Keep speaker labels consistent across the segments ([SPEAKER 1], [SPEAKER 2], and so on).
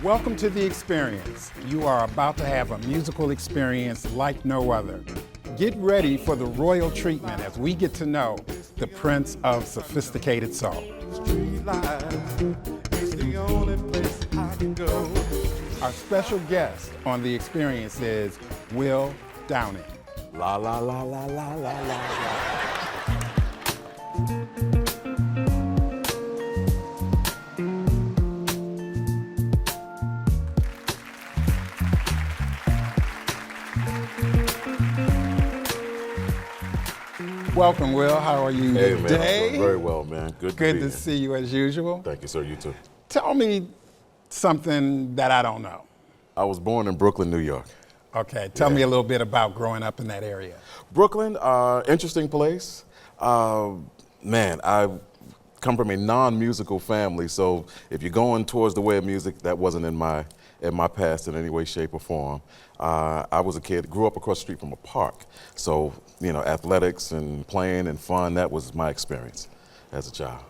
[SPEAKER 1] Welcome to The Experience. You are about to have a musical experience like no other. Get ready for the royal treatment as we get to know the Prince of Sophisticated Soul. Our special guest on The Experience is Will Downing.
[SPEAKER 2] La la la la la la la la.
[SPEAKER 1] Welcome, Will. How are you
[SPEAKER 2] Hey,
[SPEAKER 1] today?
[SPEAKER 2] man, I'm doing very well, man. Good
[SPEAKER 1] to see you as usual.
[SPEAKER 2] Thank you, sir. You too.
[SPEAKER 1] Tell me something that I don't know.
[SPEAKER 2] I was born in Brooklyn, New York.
[SPEAKER 1] Okay, tell me a little bit about growing up in that area.
[SPEAKER 2] Brooklyn, interesting place. Man, I come from a non-musical family, so if you're going towards the way of music, that wasn't in my past in any way, shape, or form. I was a kid, grew up across the street from a park, so athletics and playing and fun, that was my experience as a child.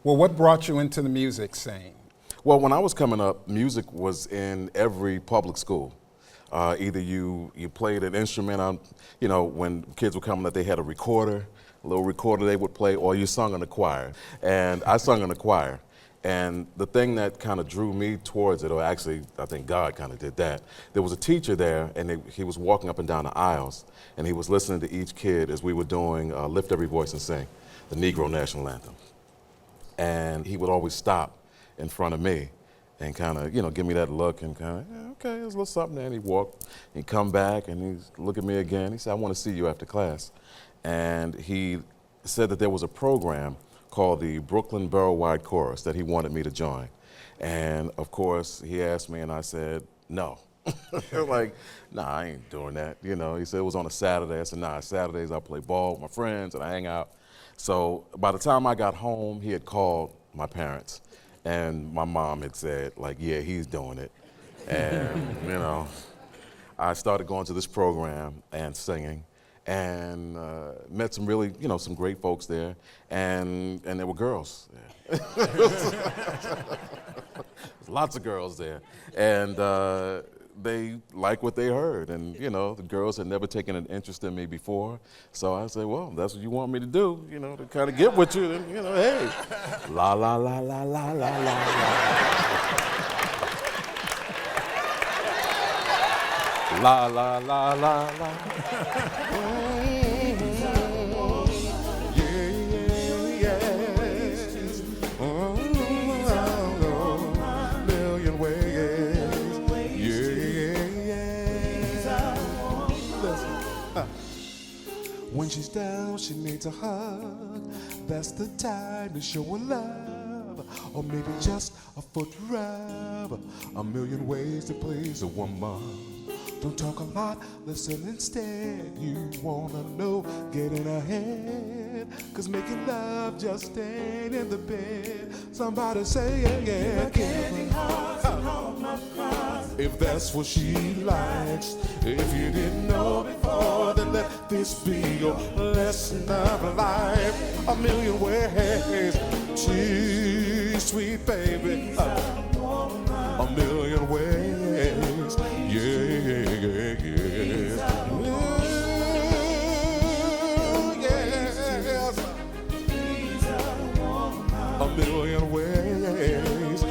[SPEAKER 1] Well, what brought you into the music scene?
[SPEAKER 2] Well, when I was coming up, music was in every public school. Either you played an instrument, when kids were coming up, they had a recorder, a little recorder they would play, or you sung in the choir. And I sung in the choir. And the thing that kind of drew me towards it, or actually I think God kind of did that, there was a teacher there, and he was walking up and down the aisles, and he was listening to each kid as we were doing Lift Every Voice and Sing, the Negro National Anthem. And he would always stop in front of me and kind of, give me that look and kind of, okay, there's a little something there. And he'd walk, he'd come back, and he'd look at me again. He said, I want to see you after class. And he said that there was a program called the Brooklyn Borough-wide Chorus that he wanted me to join. And of course, he asked me, and I said, no. Like, nah, I ain't doing that. He said it was on a Saturday. I said, nah, Saturdays I play ball with my friends and I hang out. So by the time I got home, he had called my parents, and my mom had said, like, yeah, he's doing it. And, I started going to this program and singing, and met some really, some great folks there, and there were girls there. Lots of girls there, and they liked what they heard, and the girls had never taken an interest in me before, so I said, well, that's what you want me to do, to kind of get with you, and hey, la la la la la la la la. La la la la la. Million ways.
[SPEAKER 3] When she's down, she needs a hug. That's the time to show her love. Or maybe just a foot rub. A million ways to please a woman. Don't talk a lot, listen instead. You wanna know, get in her head. Cause making love just ain't in the bed. Somebody say, yeah,
[SPEAKER 4] Getting hearts and home of cards.
[SPEAKER 3] if that's what she likes. If you didn't know before, then let this be your lesson of life. A million ways, gee, sweet baby. A million ways, yeah. A million ways,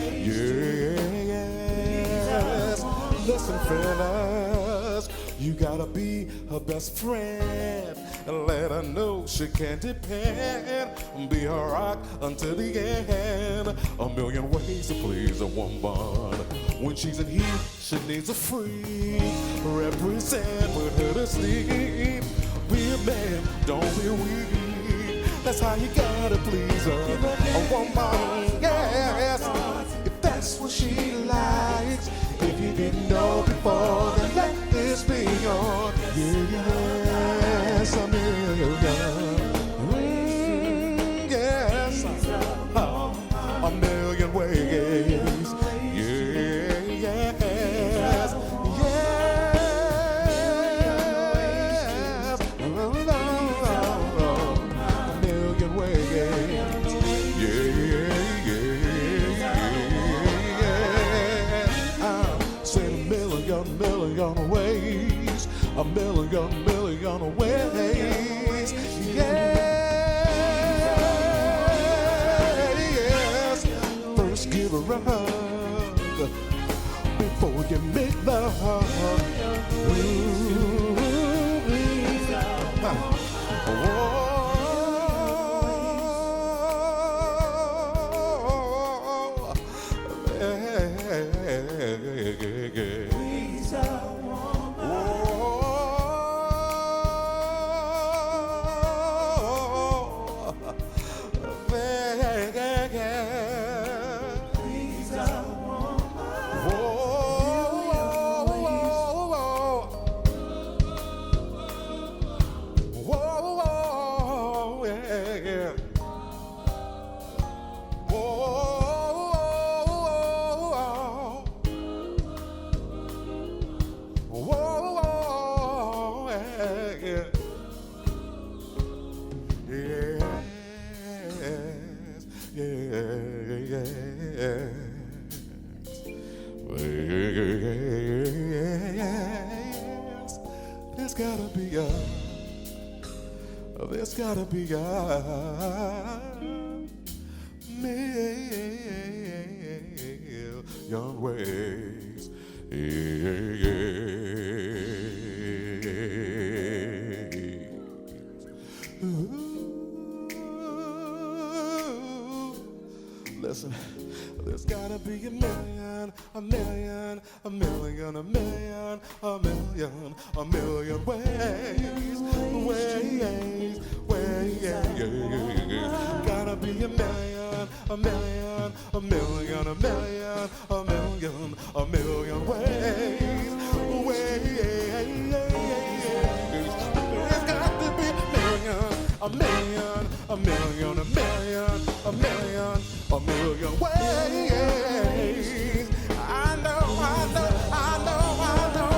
[SPEAKER 3] yes. Listen, fellas, you gotta be her best friend and let her know she can depend. Be her rock until the end. A million ways to please a woman. When she's in heat, she needs a freak. Represent, put her to sleep. Be a man, don't be weak. That's how you gotta please her. A woman, yes. If that's what she likes. If you didn't know before, then let this be your yes, a million. Yes, a million ways. Yeah, yes, yes. A million ways. Yeah, yeah, yeah. a hug before you make love. There's gotta be a million ways. Listen, there's gotta be a million, a million, a million, a million, a million, a million ways, ways, ways. Gotta be a million, a million, a million, a million, a million, a million ways, ways. There's got to be a million, a million, a million, a million, a million, a million ways. I know, I know, I know, I know, I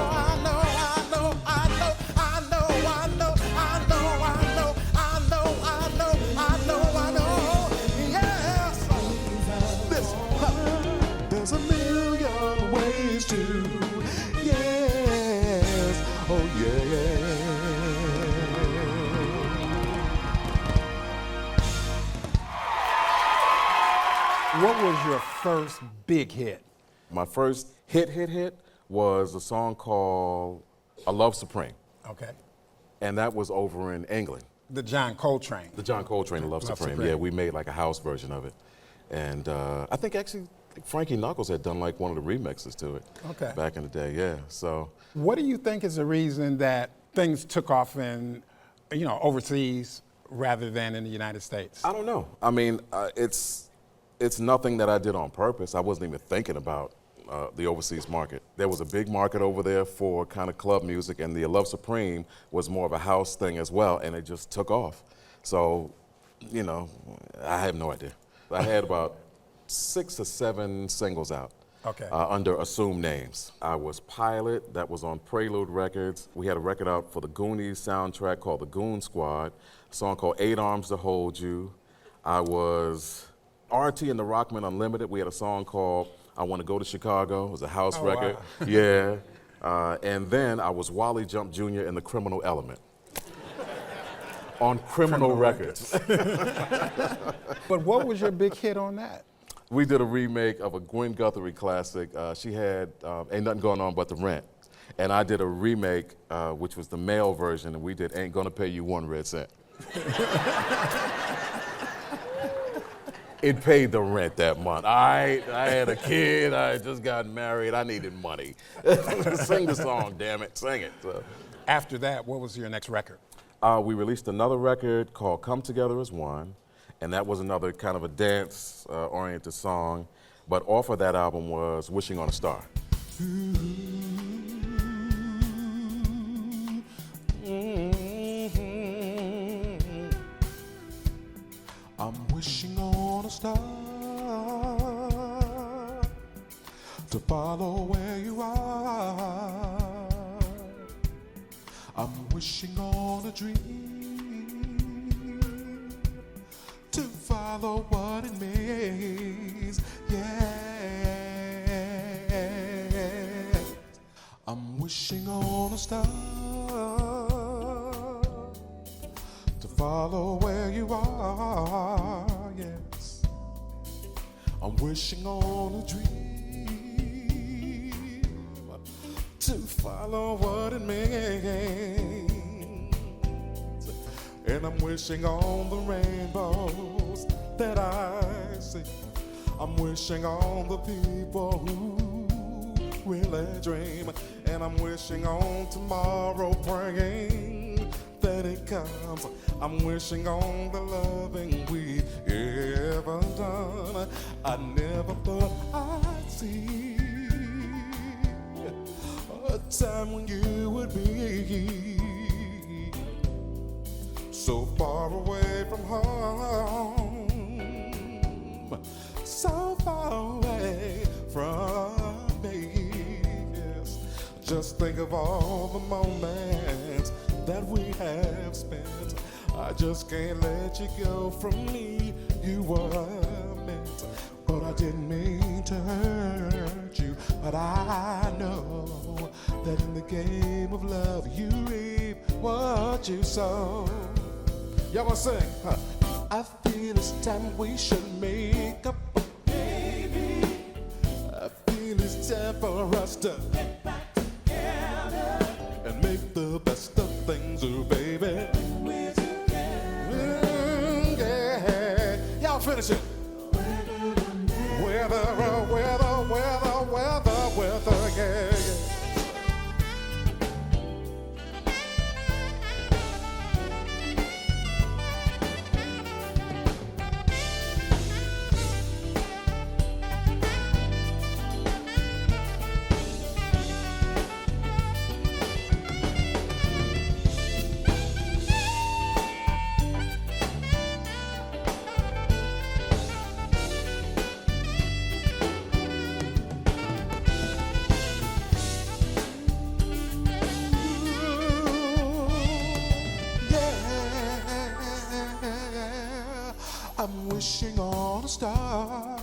[SPEAKER 3] know, I know, I know, I know, I know, I know, I know, I know, I know, I know. Yes, listen, there's a million ways to. Yes, oh yeah.
[SPEAKER 1] What was your first big hit?
[SPEAKER 2] My first hit was a song called "A Love Supreme,"
[SPEAKER 1] Okay.
[SPEAKER 2] and that was over in England.
[SPEAKER 1] The John Coltrane.
[SPEAKER 2] The John Coltrane, "A Love Supreme." Yeah, we made like a house version of it, and I think actually Frankie Knuckles had done like one of the remixes to it.
[SPEAKER 1] Okay.
[SPEAKER 2] Back in the day, yeah. So.
[SPEAKER 1] What do you think is the reason that things took off in, overseas rather than in the United States?
[SPEAKER 2] I don't know. I mean, it's nothing that I did on purpose. I wasn't even thinking about the overseas market. There was a big market over there for kind of club music, and the Love Supreme was more of a house thing as well, and it just took off. So, I have no idea. I had about 6 or 7 singles out.
[SPEAKER 1] Okay.
[SPEAKER 2] Under assumed names. I was Pilot, that was on Prelude Records. We had a record out for the Goonies soundtrack called The Goon Squad, a song called 8 Arms to Hold You. I was RT and the Rockmen Unlimited. We had a song called I Want to Go to Chicago. It was a house record.
[SPEAKER 1] Wow.
[SPEAKER 2] Yeah. And then I was Wally Jump Jr. in The Criminal Element. On Criminal Records.
[SPEAKER 1] But what was your big hit on that?
[SPEAKER 2] We did a remake of a Gwen Guthrie classic. She had Ain't Nothing Going On But the Rent. And I did a remake, which was the male version, and we did Ain't Gonna Pay You 1 Red Cent. It paid the rent that month. I had a kid, I had just gotten married, I needed money. Sing the song, damn it, sing it. So.
[SPEAKER 1] After that, what was your next record?
[SPEAKER 2] We released another record called Come Together as One, and that was another kind of a dance-oriented song. But off of that album was Wishing on a Star.
[SPEAKER 3] I'm wishing on a star to follow where you are. I'm wishing on a dream to follow what it means. Yeah, I'm wishing on a star to follow where you are. Yes, I'm wishing on a dream to follow what it means. And I'm wishing on the rainbows that I see. I'm wishing on the people who really dream. And I'm wishing on tomorrow, praying that it comes. I'm wishing on the loving we've ever done. I never thought I'd see a time when you would be so far away from home, so far away from me. Yes. Just think of all the moments that we have spent. I just can't let you go from me. You were meant, but I didn't mean to hurt you. But I know that in the game of love you reap what you sow. Y'all wanna sing? Huh? I feel it's time we should make up, baby. I feel it's time for us to get back together and make the best of things, oh baby. We're together. Yeah. Y'all finish it. Weather, yeah, yeah. I'm wishing on a star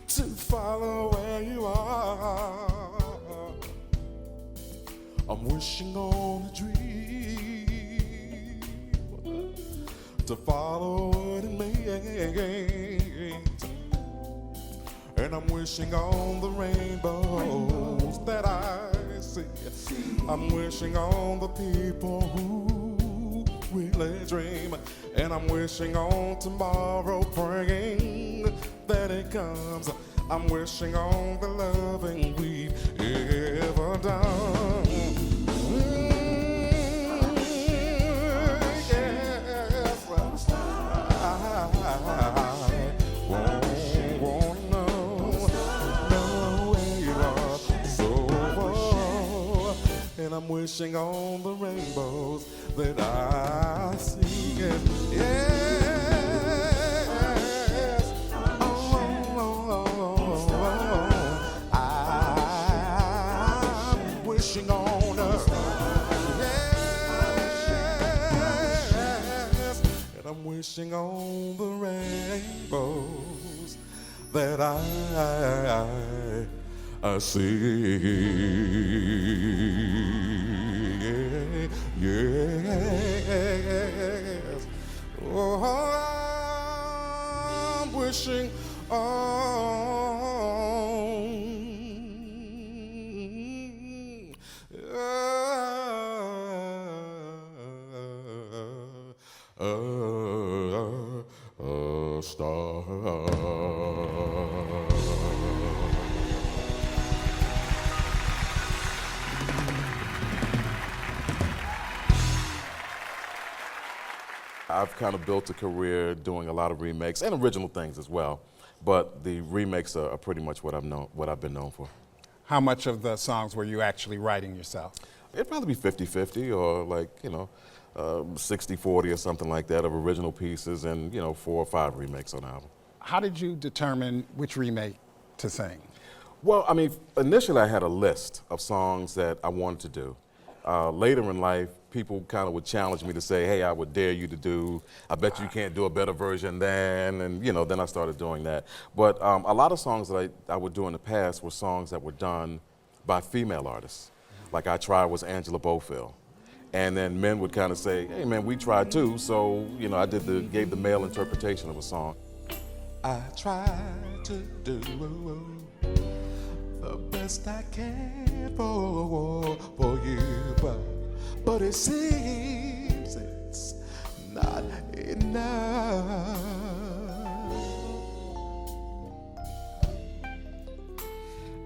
[SPEAKER 3] to follow where you are. I'm wishing on a dream to follow what it means. And I'm wishing on the rainbows that I see. I'm wishing on the people who really dream. And I'm wishing on tomorrow, praying that it comes. I'm wishing on the loving we've ever done. Yes, I wanna know where you are. So, and I'm wishing on the rainbows that I see. Yes, I'm wishing on us. Yes, and I'm wishing on the rainbows that I see. Yes. Oh, I'm wishing on a star.
[SPEAKER 2] I've kind of built a career doing a lot of remakes and original things as well, but the remakes are pretty much what I've been known for.
[SPEAKER 1] How much of the songs were you actually writing yourself?
[SPEAKER 2] It'd probably be 50-50 or like, 60-40 or something like that of original pieces and, 4 or 5 remakes on an album.
[SPEAKER 1] How did you determine which remake to sing?
[SPEAKER 2] Well, I mean, initially I had a list of songs that I wanted to do. Later in life, people kind of would challenge me to say, hey, I would dare you to do, I bet you can't do a better version than, and then I started doing that. But a lot of songs that I would do in the past were songs that were done by female artists. Like I Tried was Angela Bofill. And then men would kind of say, hey man, we tried too, so I gave the male interpretation of a song.
[SPEAKER 3] I try to do the best I can for you, but it seems it's not enough.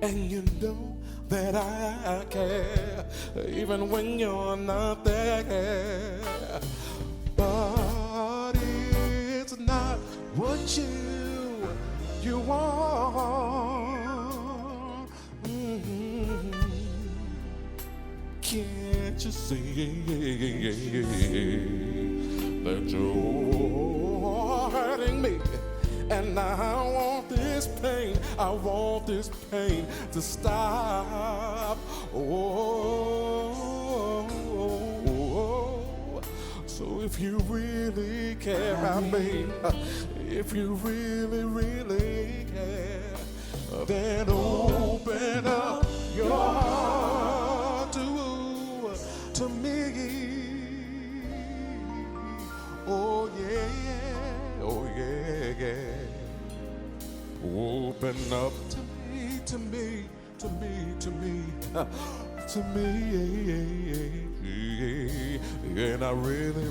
[SPEAKER 3] And you know that I care, even when you're not there. But it's not what you want. Can't you see that you're hurting me? And I want this pain to stop. So if you really care about me, if you really care, then open up your heart to me. Oh yeah, oh yeah. Open up to me. And I really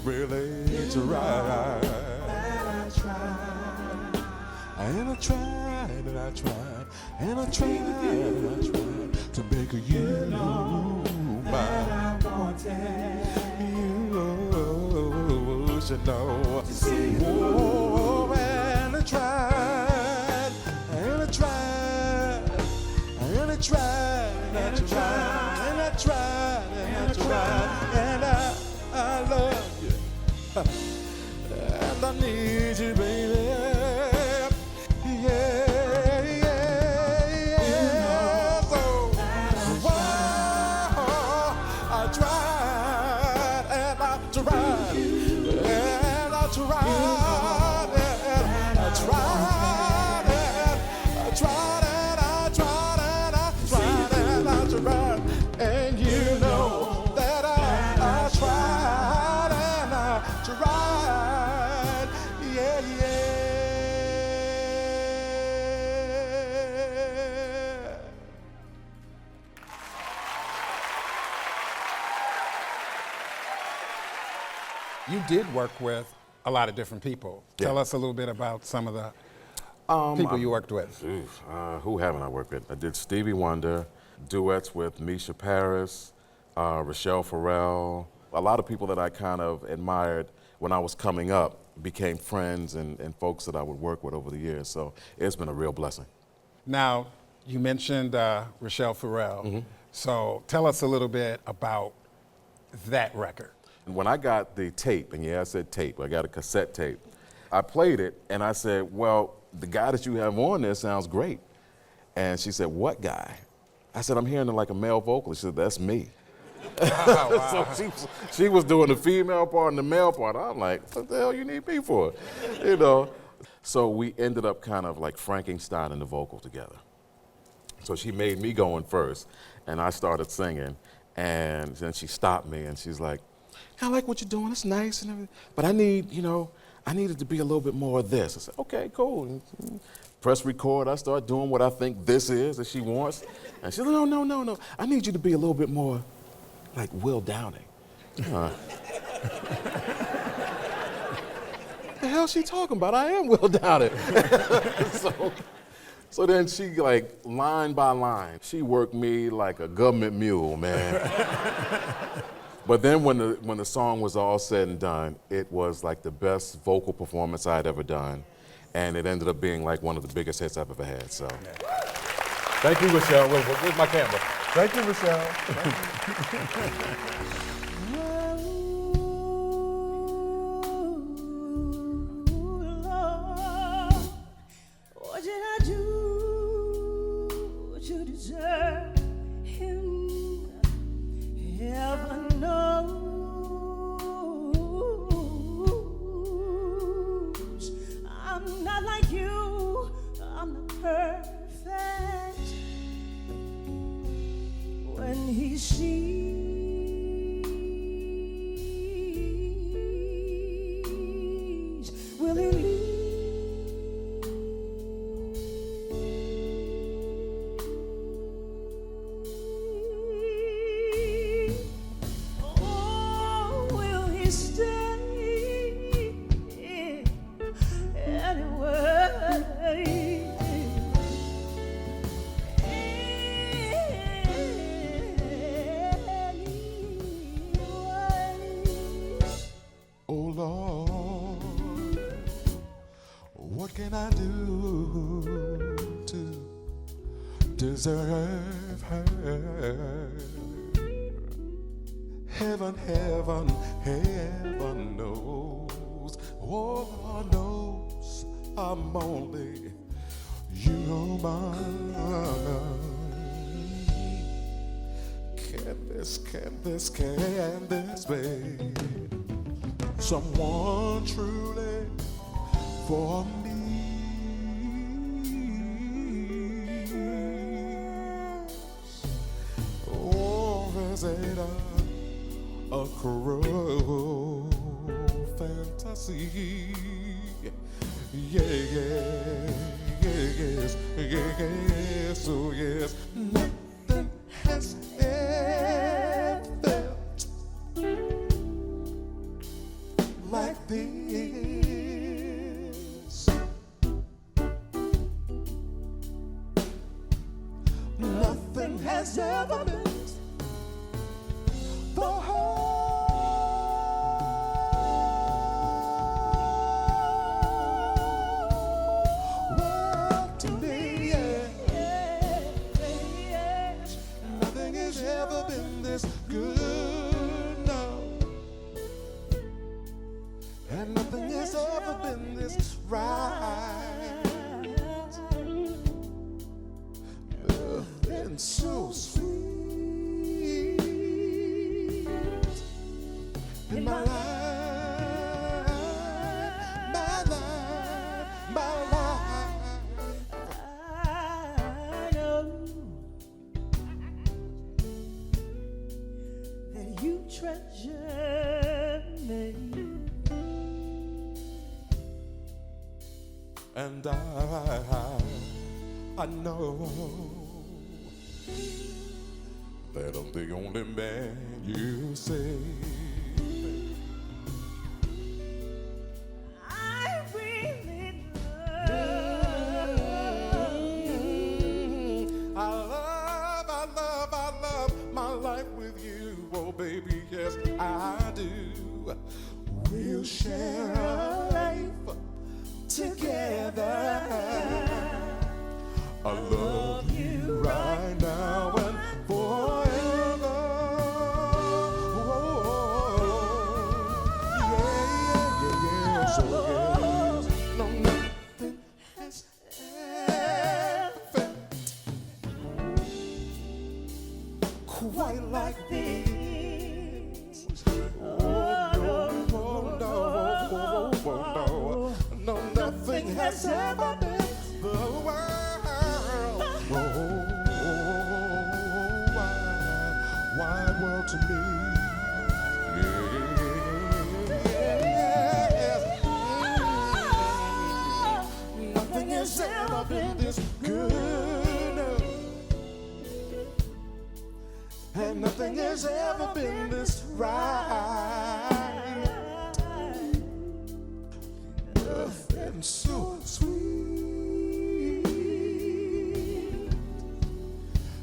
[SPEAKER 3] tried. And I tried to make you mine. You should know. Oh, and I tried. And I love you, and I need you, baby. So, I tried, and I tried, and I tried, and I tried, and I tried. And you know that I tried and I tried, yeah.
[SPEAKER 1] You did work with a lot of different people.
[SPEAKER 2] Yeah.
[SPEAKER 1] Tell us a little bit about some of the people you worked with.
[SPEAKER 2] Who haven't I worked with? I did Stevie Wonder, duets with Misha Paris, Rochelle Farrell. A lot of people that I kind of admired when I was coming up became friends and folks that I would work with over the years. So it's been a real blessing.
[SPEAKER 1] Now, you mentioned Rochelle Farrell.
[SPEAKER 2] Mm-hmm.
[SPEAKER 1] So tell us a little bit about that record.
[SPEAKER 2] When I got the tape, and yeah, I said tape, I got a cassette tape, I played it and I said, well, the guy that you have on there sounds great. And she said, what guy? I said, I'm hearing like a male vocalist. She said, that's me.
[SPEAKER 1] Wow.
[SPEAKER 2] So she was doing the female part and the male part. I'm like, what the hell you need me for? You know? So we ended up kind of like Frankenstein and the vocal together. So she made me go in first, and I started singing, and then she stopped me, and she's like, I like what you're doing, it's nice and everything, but I need it to be a little bit more of this. I said, okay, cool. And press record, I start doing what I think this is that she wants. And she said, no, I need you to be a little bit more like Will Downing. The hell she talking about? I am Will Downing. So then she, like, line by line, she worked me like a government mule, man. But then when the song was all said and done, it was like the best vocal performance I had ever done. And it ended up being like one of the biggest hits I've ever had, so.
[SPEAKER 5] Thank you, Rochelle. Where's my camera? Thank you, Rochelle.
[SPEAKER 4] What did I do to deserve him? Heaven knows I'm not like you. I'm not perfect. When he sees
[SPEAKER 3] to deserve her. Heaven, heaven, heaven knows, oh Lord knows, I'm only human. Can this be someone truly for me? Or is it a cruel fantasy? Yes, oh yes. Nothing has ever felt like this. Nothing has ever meant the whole world to me. Nothing has ever been this good, no. And nothing has ever been this right. Been so sweet in my life, my life, my life.
[SPEAKER 4] I know that you treasure me,
[SPEAKER 3] And I know that I'm the only man you say.
[SPEAKER 4] I really love you.
[SPEAKER 3] I love my life with you, oh baby, yes I do. We'll share a life together. I love you right now and forever. Yeah, so yes. No, nothing has ever felt quite like this. No, nothing has ever been the world. Wide world to me. Yes. Nothing has ever been this good. No. And nothing has ever been this right. Nothing so sweet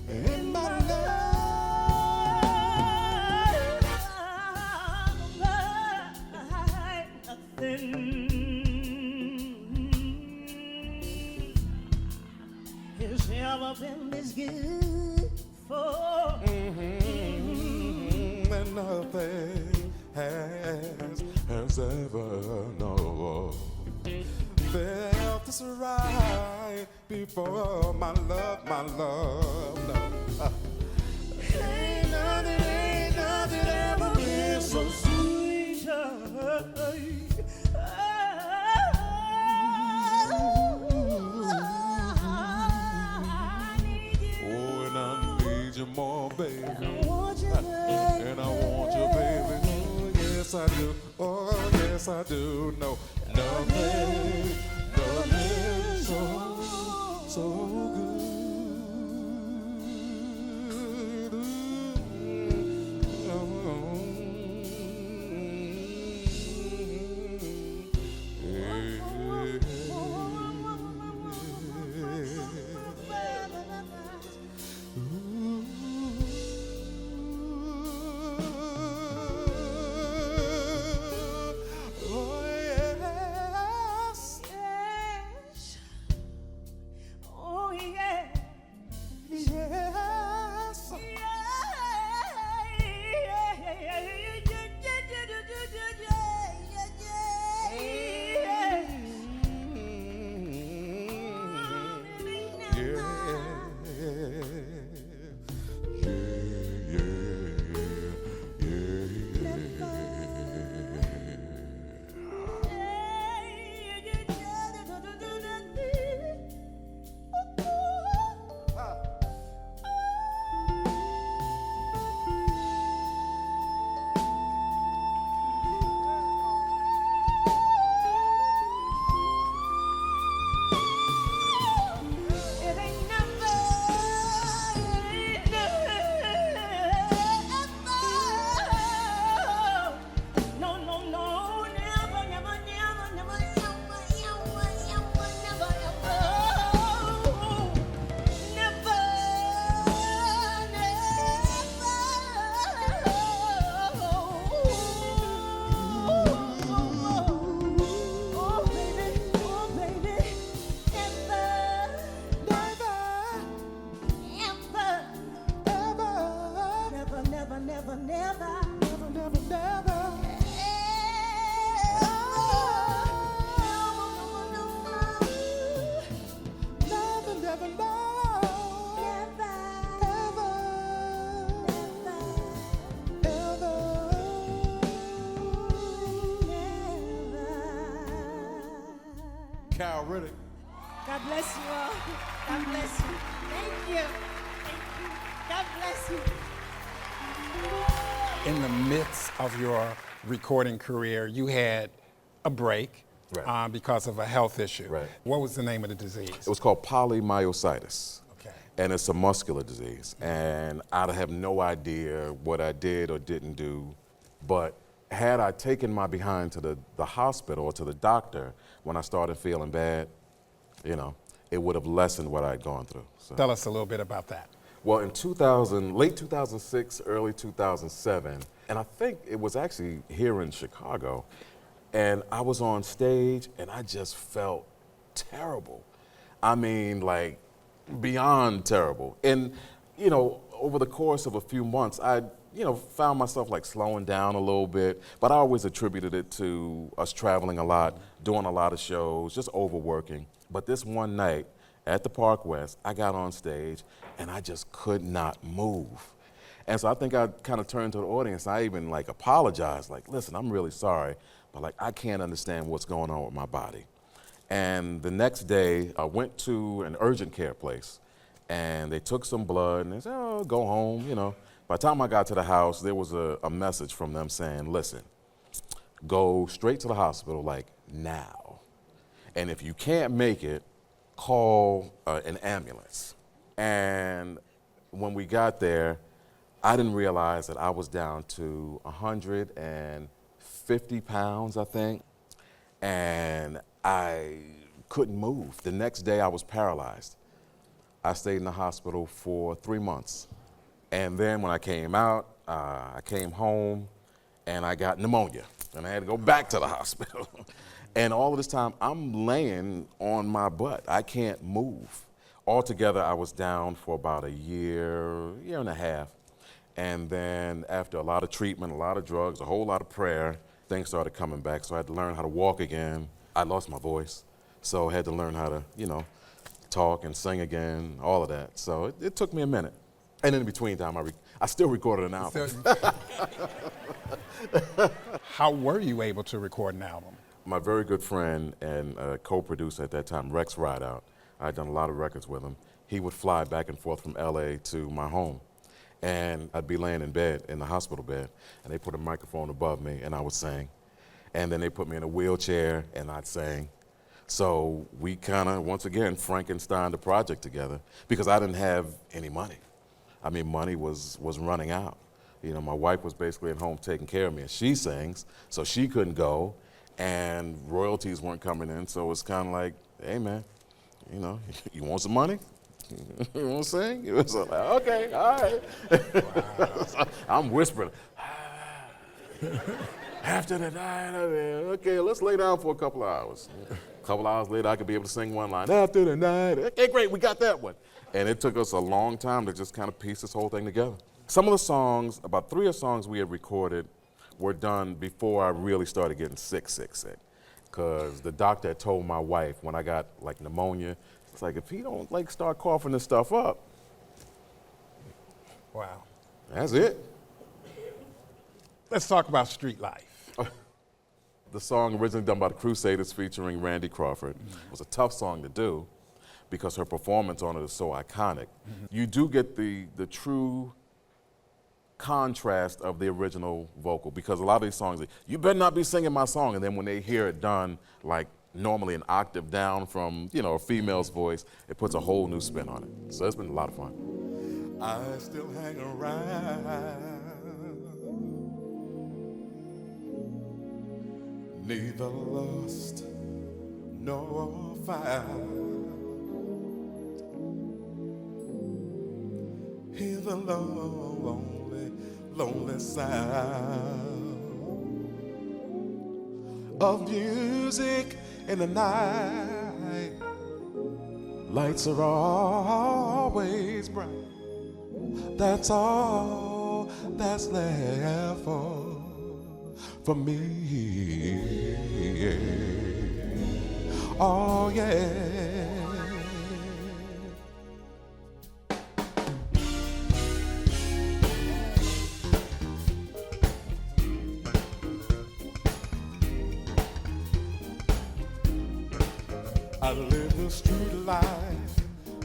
[SPEAKER 3] in my life.
[SPEAKER 4] Nothing has ever been this good for.
[SPEAKER 3] And nothing has ever felt this right before. My love, no. Ain't nothing ever been so sweet. Oh, and I need you more, baby. And I want you, baby. Oh, yes, I do. Oh, yes, I do. No, nothing so good. Cal Riddick.
[SPEAKER 4] God bless you all. God bless you. Thank you. Thank you. God bless you.
[SPEAKER 1] In the midst of your recording career, you had a break
[SPEAKER 2] Right.
[SPEAKER 1] because of a health issue.
[SPEAKER 2] Right.
[SPEAKER 1] What was the name of the disease?
[SPEAKER 2] It was called polymyositis.
[SPEAKER 1] Okay.
[SPEAKER 2] And it's a muscular disease. And I have no idea what I did or didn't do, but had I taken my behind to the hospital or to the doctor when I started feeling bad, you know, it would have lessened what I'd gone through. So.
[SPEAKER 1] Tell us a little bit about that.
[SPEAKER 2] Well, in late 2006, early 2007, and I think it was actually here in Chicago, and I was on stage and I just felt terrible. I mean, like, beyond terrible. And, you know, over the course of a few months, I, found myself like slowing down a little bit, but I always attributed it to us traveling a lot, doing a lot of shows, just overworking. But this one night at the Park West, I got on stage and I just could not move. And so I think I kind of turned to the audience. I even like apologized, like, listen, I'm really sorry, but like I can't understand what's going on with my body. And the next day, I went to an urgent care place, and they took some blood, and they said, oh, go home, By the time I got to the house, there was a message from them saying, listen, go straight to the hospital, like, now. And if you can't make it, call an ambulance. And when we got there, I didn't realize that I was down to 150 pounds, I think, and I couldn't move. The next day, I was paralyzed. I stayed in the hospital for 3 months. And then when I came out, I came home and I got pneumonia and I had to go back to the hospital. And all of this time, I'm laying on my butt. I can't move. Altogether, I was down for about a year and a half. And then after a lot of treatment, a lot of drugs, a whole lot of prayer, things started coming back. So I had to learn how to walk again. I lost my voice. So I had to learn how to, talk and sing again, all of that. So it took me a minute. And in between time, I still recorded an album.
[SPEAKER 1] How were you able to record an album?
[SPEAKER 2] My very good friend and co-producer at that time, Rex Rideout, I'd done a lot of records with him. He would fly back and forth from LA to my home. And I'd be laying in bed, in the hospital bed, and they put a microphone above me and I would sing. And then they put me in a wheelchair and I'd sing. So we kind of, once again, Frankensteined the project together because I didn't have any money. I mean, money was running out. My wife was basically at home taking care of me, and she sings, so she couldn't go, and royalties weren't coming in, so it's kind of like, hey, man, you want some money? You want to sing? It was like, okay, all right. Wow. I'm whispering. After the night, okay, let's lay down for a couple of hours. A couple hours later, I could be able to sing one line. After the night, okay, great, we got that one. And it took us a long time to just kind of piece this whole thing together. Some of the songs, about 3 of the songs we had recorded were done before I really started getting sick. Because the doctor had told my wife when I got like pneumonia, it's like, if he don't like start coughing this stuff up,
[SPEAKER 1] Wow.
[SPEAKER 2] that's it.
[SPEAKER 1] Let's talk about street life.
[SPEAKER 2] The song originally done by the Crusaders featuring Randy Crawford was a tough song to do because her performance on it is so iconic. You do get the true contrast of the original vocal because a lot of these songs, you better not be singing my song, and then when they hear it done like normally an octave down from a female's voice, it puts a whole new spin on it. So it's been a lot of fun.
[SPEAKER 3] I still hang around, neither lost nor found. Hear the lonely sound of music in the night. Lights are always bright. That's all that's left for me. Oh yeah. life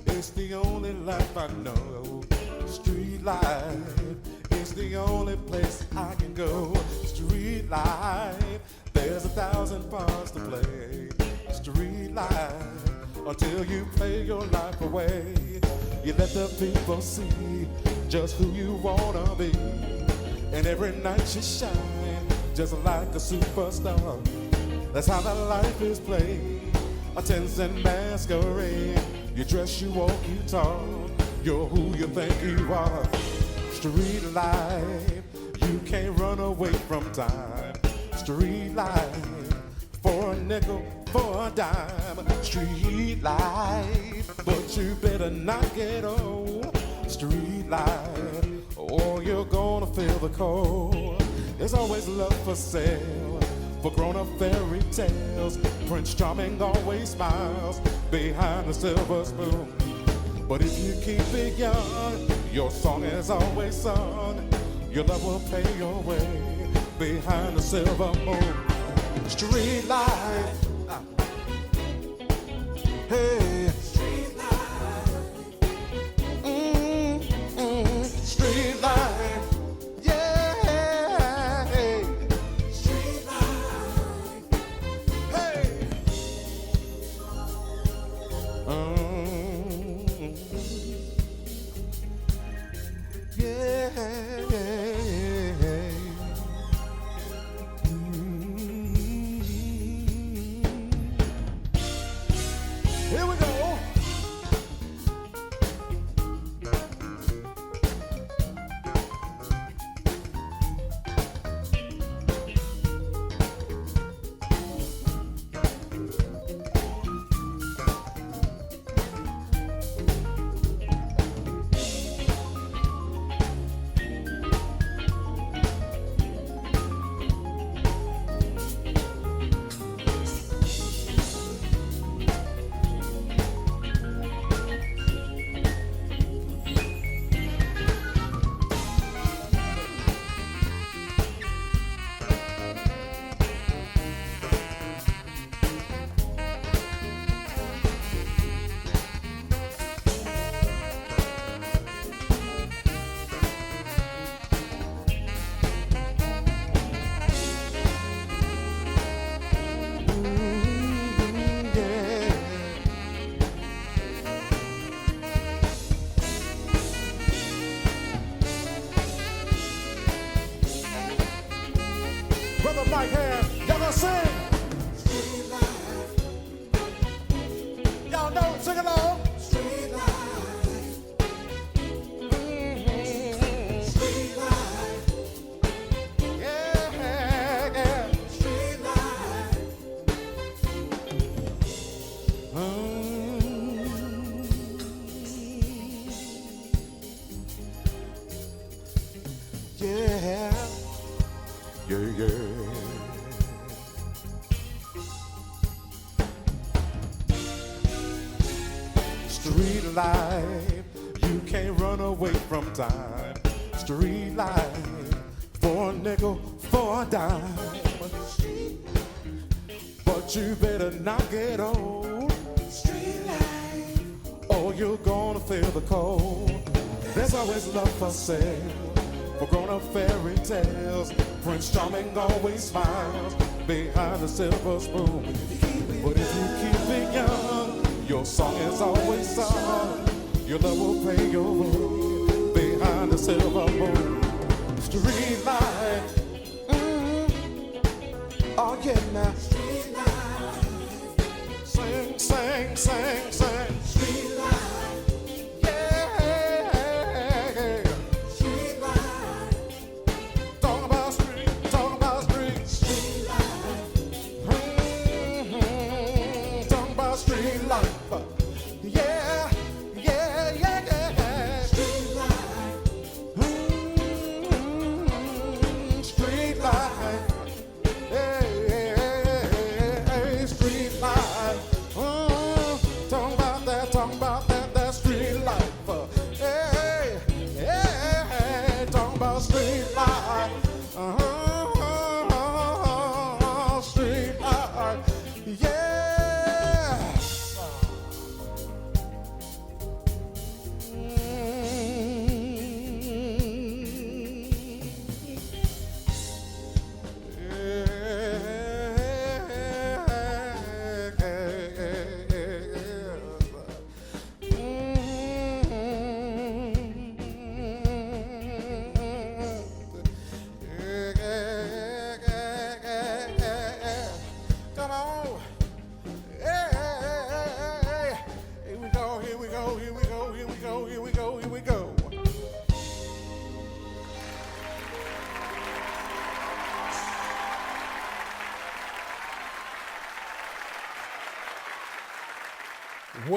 [SPEAKER 3] is the only life I know. Street life is the only place I can go. Street life, there's 1,000 parts to play. Street life, until you play your life away. You let the people see just who you wanna be. And every night you shine just like a superstar. That's how the life is played. A tense and masquerade. You dress, you walk, you talk. You're who you think you are. Street life, you can't run away from time. Street life, for a nickel, for a dime. Street life, but you better not get old. Street life, or you're gonna feel the cold. There's always love for sale, for grown-up fairy tales. Prince Charming always smiles behind the silver spoon. But if you keep it young, your song is always sung. Your love will pay your way behind the silver moon. Street life, hey. Street life, street life, yeah. Street life, hey. Yeah. Here we go. Brother Mike Hand, y'all gonna sing? Street life. Y'all know it, sing along. Street life. Street life. Yeah, yeah. Street life. Yeah. Yeah, yeah. Street life, you can't run away from time. Street life, for a nickel, for a dime. But you better not get old. Street life, or you're gonna feel the cold. There's always love for sale, for grown-up fairy tales. Prince Charming always smiles behind the silver spoon. But if you keep it young, your song is always sung. Your love will pay your way behind the silver moon. Street life, oh yeah now. Street life, sing, sing, sing, sing. Street life, yeah. Street life, talk about street, talk about street. Street life, talk about street life. Yeah, yeah, yeah, yeah. Street life, street life. Hey, hey, hey, street life. Talk about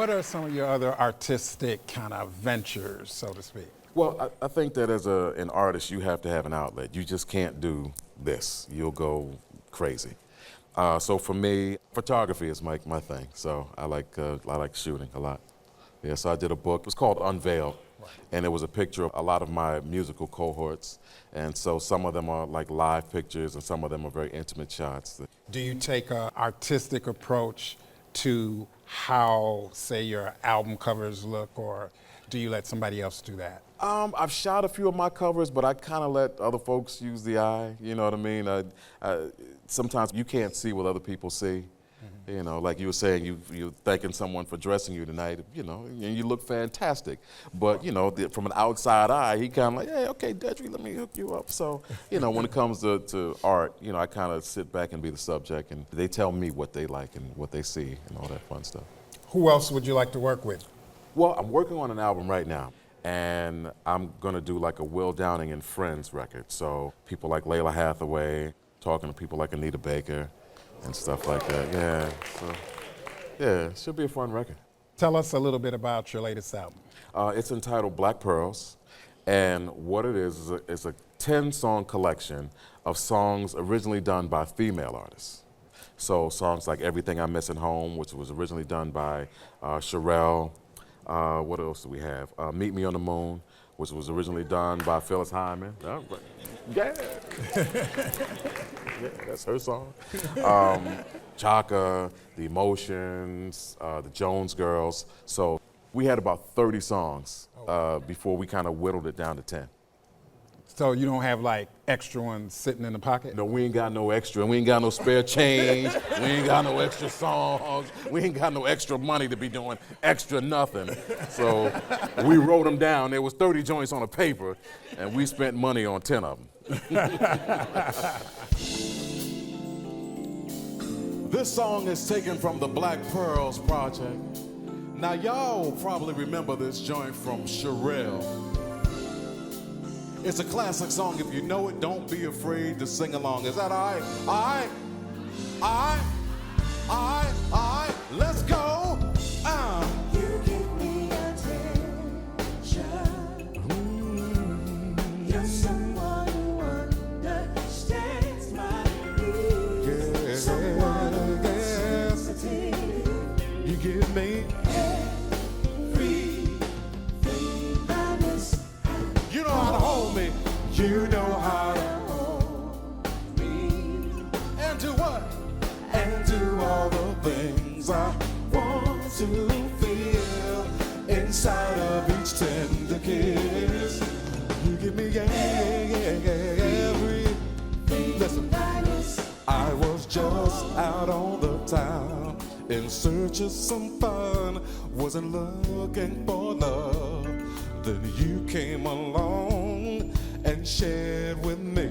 [SPEAKER 1] what are some of your other artistic kind of ventures, so to speak?
[SPEAKER 2] Well, I think that as an artist, you have to have an outlet. You just can't do this. You'll go crazy. So for me, photography is my thing. So I like shooting a lot. Yeah, so I did a book. It was called Unveiled. Right. And it was a picture of a lot of my musical cohorts. And so some of them are like live pictures and some of them are very intimate shots.
[SPEAKER 1] Do you take an artistic approach to how, say, your album covers look, or do you let somebody else do that?
[SPEAKER 2] I've shot a few of my covers, but I kind of let other folks use the eye, you know what I mean? Sometimes you can't see what other people see. Mm-hmm. You know, like you were saying, you're thanking someone for dressing you tonight, you know, and you look fantastic. But, you know, from an outside eye, he kind of like, hey, okay, Dedry, let me hook you up. So, you know, when it comes to art, you know, I kind of sit back and be the subject, and they tell me what they like and what they see and all that fun stuff.
[SPEAKER 1] Who else would you like to work with?
[SPEAKER 2] Well, I'm working on an album right now. And I'm gonna do like a Will Downing and Friends record. So people like Layla Hathaway, talking to people like Anita Baker and stuff like that. Yeah, so yeah, it should be a fun record.
[SPEAKER 1] Tell us a little bit about your latest album.
[SPEAKER 2] It's entitled Black Pearls. And what it is a 10-song collection of songs originally done by female artists. So songs like Everything I Miss at Home, which was originally done by Sherelle. What else do we have? Meet Me on the Moon, which was originally done by Phyllis Hyman. Yeah. Yeah, that's her song. Chaka, The Emotions, the Jones Girls. So we had about 30 songs before we kind of whittled it down to 10.
[SPEAKER 1] So you don't have like extra ones sitting in the pocket?
[SPEAKER 2] No, we ain't got no extra. We ain't got no spare change. We ain't got no extra songs. We ain't got no extra money to be doing extra nothing. So we wrote them down. There was 30 joints on a paper, and we spent money on 10 of them.
[SPEAKER 3] This song is taken from the Black Pearls project. Now y'all probably remember this joint from Sherelle. It's a classic song. If you know it, don't be afraid to sing along. Is that all right? All right. Let's go.
[SPEAKER 6] You give me attention. You're someone who understands my needs. Someone who is sensitive.
[SPEAKER 3] You give me You know how to hold me. You know how to hold me. And do what? And do all the things I want to feel inside of each tender kiss. You give me everything. Listen, I was just out on the town in search of some fun. Wasn't looking for love. Then you came along and shared with me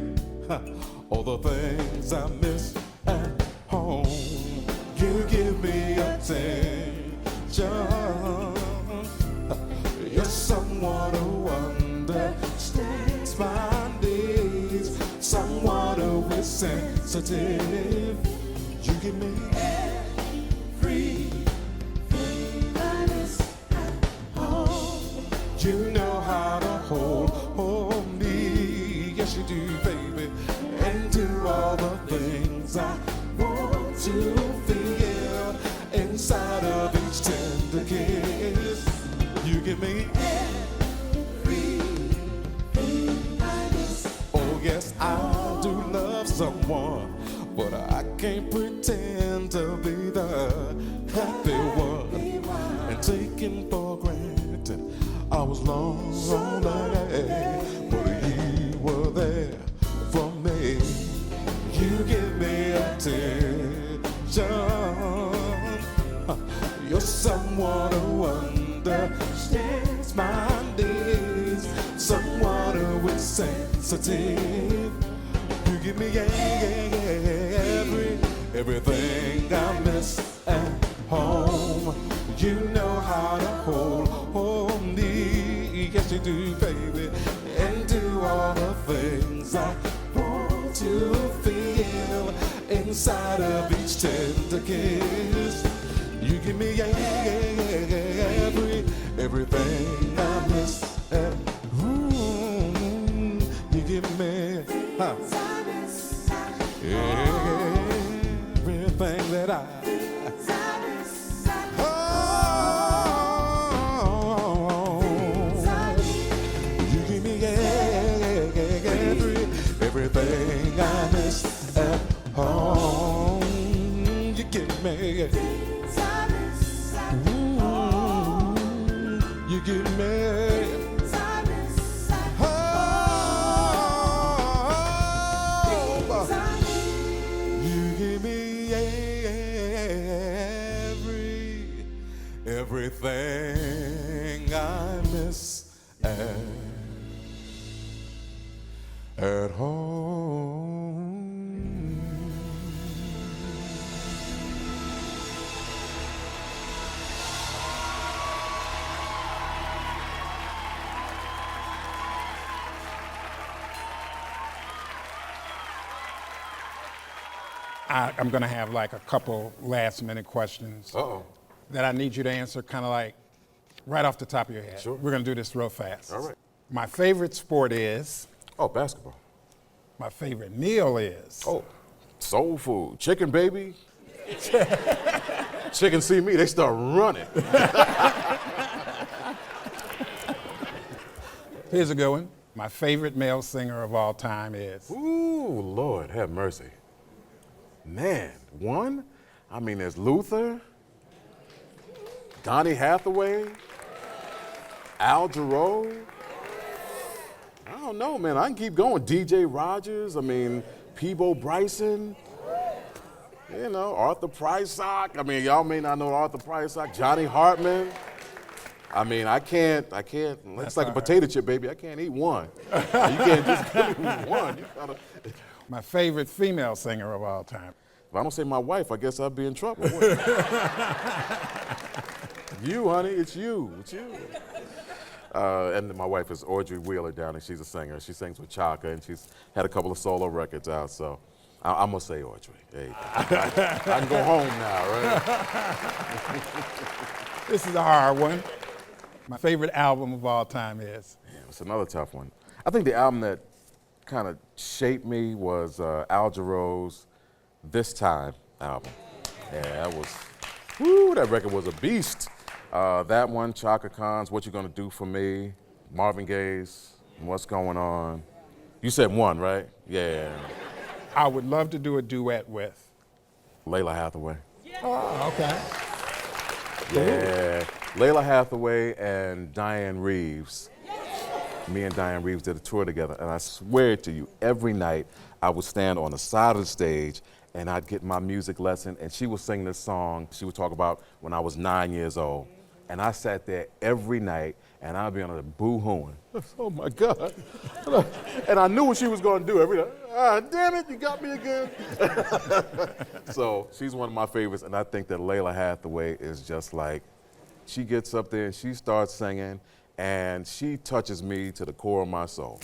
[SPEAKER 3] all the things I miss at home. You give me attention. You're someone who understands my needs, someone who is sensitive. You give me You know how to hold me, yes you do, baby, and do all the things I want to feel inside of each tender kiss. You give me Oh yes, I do love someone, but I can't pretend to be the happy one and taken for granted. I was lonely, but you were there for me. You give me attention. You're someone who understands my needs, someone who is sensitive. You give me everything I miss at home. You know how to hold me, yes you do, baby, and do all the things I want to feel inside of each tender kiss. You give me everything I miss at home. You give me everything that I you give me everything I miss at home. You give me you give me you give me everything I miss at home.
[SPEAKER 1] I'm going to have like a couple last minute questions that I need you to answer kind of like right off the top of your head.
[SPEAKER 2] Sure.
[SPEAKER 1] We're going to do this real fast.
[SPEAKER 2] All right.
[SPEAKER 1] My favorite sport is?
[SPEAKER 2] Oh, basketball.
[SPEAKER 1] My favorite meal is?
[SPEAKER 2] Oh, soul food. Chicken, baby. Chicken see me, they start running.
[SPEAKER 1] Here's a good one. My favorite male singer of all time is?
[SPEAKER 2] Ooh, Lord, have mercy. Man, one? I mean, there's Luther, Donny Hathaway, Al Jarreau. I don't know, man. I can keep going. DJ Rogers, I mean, Peebo Bryson, you know, Arthur Prysock. I mean, y'all may not know Arthur Prysock, Johnny Hartman. I mean, I can't, it's like a potato chip, baby. I can't eat one. You can't just give me one. You gotta.
[SPEAKER 1] My favorite female singer of all time.
[SPEAKER 2] If I don't say my wife, I guess I'd be in trouble. You, honey, it's you. It's you. And my wife is Audrey Wheeler down, and she's a singer. She sings with Chaka, and she's had a couple of solo records out, so I'm going to say Audrey. Hey, I can go home now, right?
[SPEAKER 1] This is a hard one. My favorite album of all time is?
[SPEAKER 2] Yeah, it's another tough one. I think the album that kind of shaped me was Al Jarreau's This Time album. Yeah, that was, whoo, that record was a beast. That one, Chaka Khan's What You Gonna Do For Me, Marvin Gaye's What's Going On. You said one, right? Yeah.
[SPEAKER 1] I would love to do a duet with?
[SPEAKER 2] Layla Hathaway.
[SPEAKER 1] Oh, okay.
[SPEAKER 2] Yeah. Layla Hathaway and Diane Reeves. Me and Diane Reeves did a tour together, and I swear to you, every night I would stand on the side of the stage and I'd get my music lesson, and she would sing this song she would talk about when I was 9 years old. And I sat there every night, and I'd be on a boo-hooing. Oh my God. And I knew what she was gonna do every night. Ah, damn it, you got me again. So she's one of my favorites, and I think that Layla Hathaway is just like, she gets up there and she starts singing, and she touches me to the core of my soul.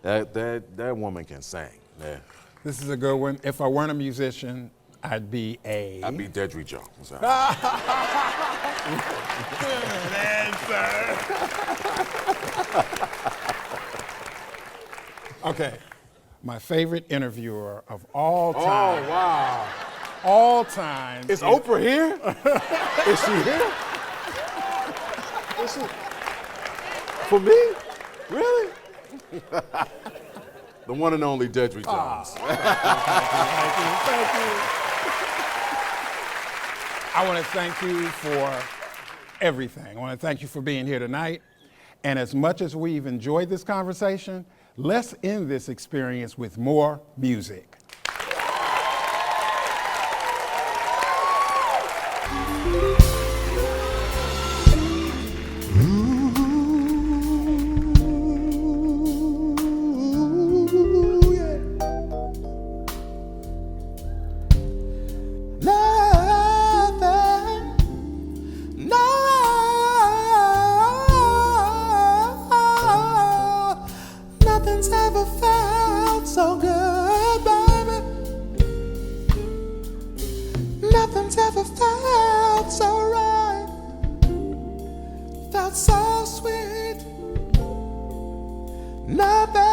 [SPEAKER 2] That woman can sing, man.
[SPEAKER 1] This is a good one. If I weren't a musician, I'd be
[SPEAKER 2] Dedry Jones.
[SPEAKER 1] Good answer. Okay. My favorite interviewer of all time.
[SPEAKER 2] Oh, wow.
[SPEAKER 1] All time.
[SPEAKER 2] Is Oprah here? Is she here? Is she? For me? Really? The one and only Dedry Jones.
[SPEAKER 1] Thank you. I want to thank you for everything. I want to thank you for being here tonight. And as much as we've enjoyed this conversation, let's end this experience with more music.
[SPEAKER 3] Nothing's ever felt so good, baby. Nothing's ever felt so right. felt so sweet. Nothing,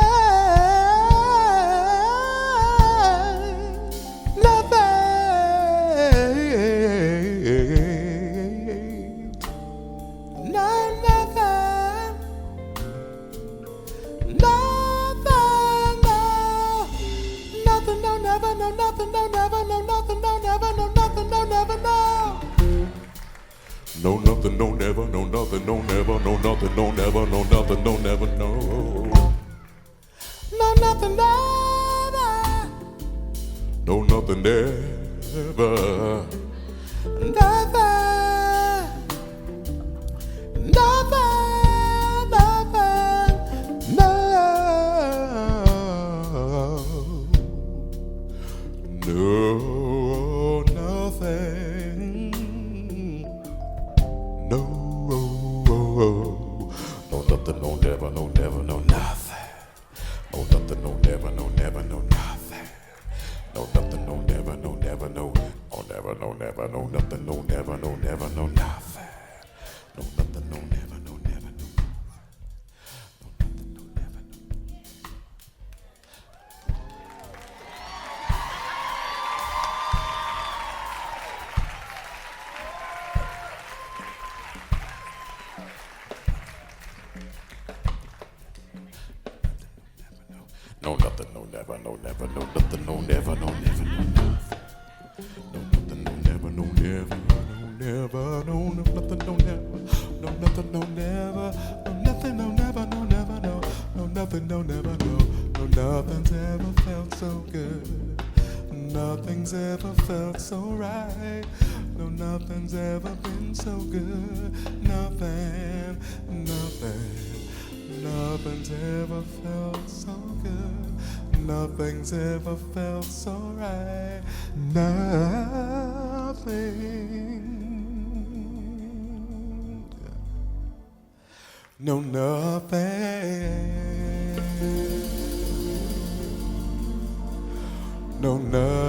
[SPEAKER 3] no, nothing, no, never, no, nothing, no, never, no, nothing, no, never, no, nothing, no, never, no. No, nothing, never. No, nothing, never. Never. Never. Never. No. No, nothing. No, no, nothing, no, never, no, never, no, nothing. No, nothing, no, never, no, never, no, nothing. No, nothing, no, never, no, never, no, oh, never, no, never, no, nothing, no, never, no, never, no, nothing. No, nothing, no, never, no, never, no, no, nothing, no, never, no. No, nothing, no, never, no, never, no, nothing, no, never, no, never, no, nothing. No, nothing, no, never, no, never, no, never, no, no, nothing, no, never, no, nothing, no, never, no, nothing, no, never, no, never, no, no, nothing, no, never, no, no, nothing's ever felt so good. Nothing's ever felt so right. No, nothing's ever been so good. Nothing, nothing, nothing's ever felt so good. Nothing's ever felt so right. Nothing. No, nothing. No, nothing.